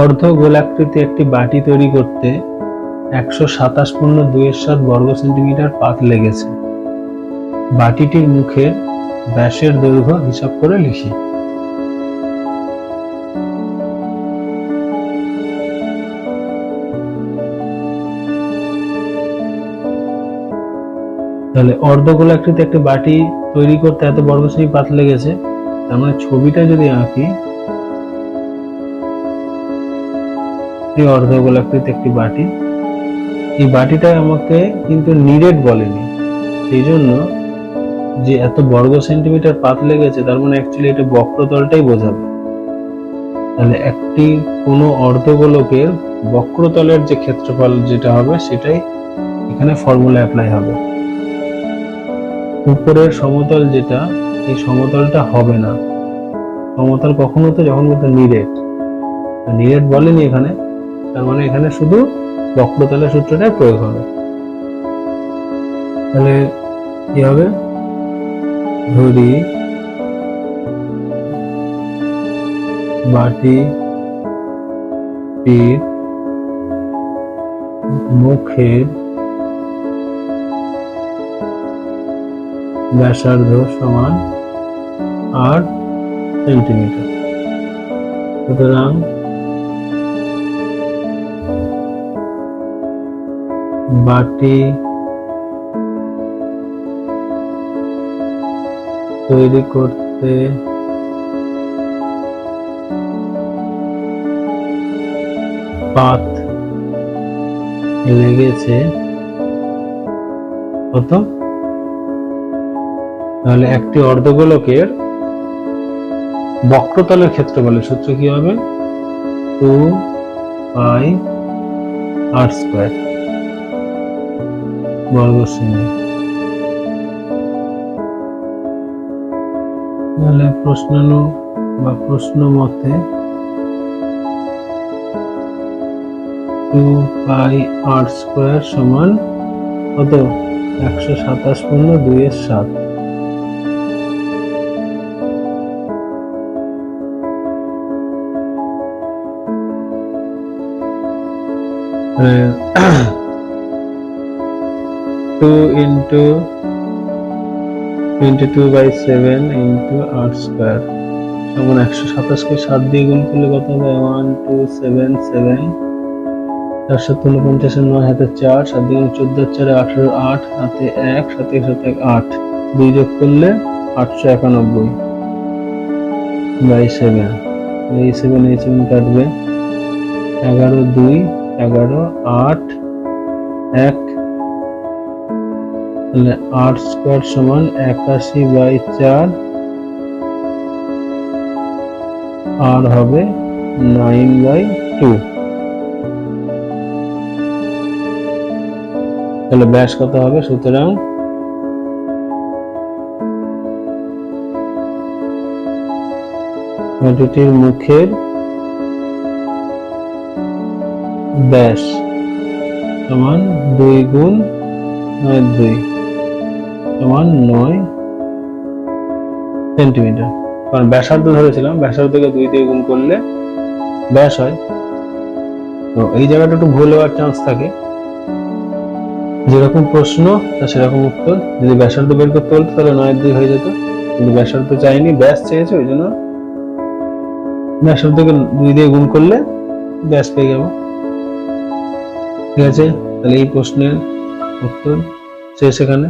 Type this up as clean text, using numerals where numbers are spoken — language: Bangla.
অর্ধ গোলাকৃতি একটি বাটি তৈরি করতে 127.27 বর্গ সেন্টিমিটার পাত লেগেছে। বাটিটির মুখের ব্যাসের দৈর্ঘ্য হিসাব করে লিখি। তাহলে অর্ধ গোলাকৃতি একটি বাটি তৈরি করতে এত বর্গ সেমি পাত লেগেছে, তার মানে ছবিটা যদি আঁকি, এই অর্ধ গোলাকৃতি একটি বাটি, এই বাটিটা আমাকে কিন্তু নিরেট বলেনি, সেই জন্য যে এত বর্গ সেন্টিমিটার পাত লেগেছে তার মানে অ্যাকচুয়ালি এটা বক্রতলটাই বোঝাবে। তাহলে একটি কোনো অর্ধগোলকের বক্রতলের যে ক্ষেত্রফল যেটা হবে সেটাই এখানে ফর্মুলা অ্যাপ্লাই হবে। উপরের সমতল যেটা, এই সমতলটা হবে না। সমতল কখন হতো? যখন হতো নিরেট। নিরেট বলেনি এখানে, তার মানে এখানে শুধু বক্রতলের সূত্রটাই প্রয়োগ হবে। তাহলে কি হবে? ধরি বাটিটির মুখের ব্যাসার্ধ সমান 8 সেন্টিমিটার। সুতরাং বাটি তৈরি করতে পাত লেগেছে কত? তাহলে একটি অর্ধগোলকের বক্রতলের ক্ষেত্রফলের সূত্র কি হবে? 2πr² বর্গ সেমি। তাহলে প্রশ্ন মতে 2πr² সমান কত? 127.27। two into 22/7 into r² সমান 127 কে 7 দিয়ে গুণ করলে কত হবে? 1277। 449 9 হাতে 4, 7 দিয়ে 14 4 18 8 হাতে 1, 7 1 7 8, 2 যোগ করলে 891/7। এই 7 কাটবে, 11 2 11 8 1, তাহলে r² সমান 81/4, আর হবে 9/2। তাহলে ব্যাস কত হবে? সুতরাং বাটিটির মুখের ব্যাস সমান 2 গুণ 9 সমান 9 সেন্টিমিটার। কারণ ব্যাসার্ধ ধরেছিলাম, ব্যাসার্ধকে 2 দিয়ে গুণ করলে ব্যাস হয়। তো এই জায়গাটা একটু ভুল হওয়ার চান্স থাকে। যেরকম প্রশ্ন তা সেরকম উত্তর। যদি ব্যাসার্ধ বের করতে বলতো তাহলে 9/2 হয়ে যেত, কিন্তু ব্যাসার্ধ চাইনি, ব্যাস চেয়েছে, ওই জন্য ব্যাসার্ধকে 2 দিয়ে গুণ করলে ব্যাস পেয়ে যাবো। ঠিক আছে, তাহলে এই প্রশ্নের উত্তর শেষ এখানে।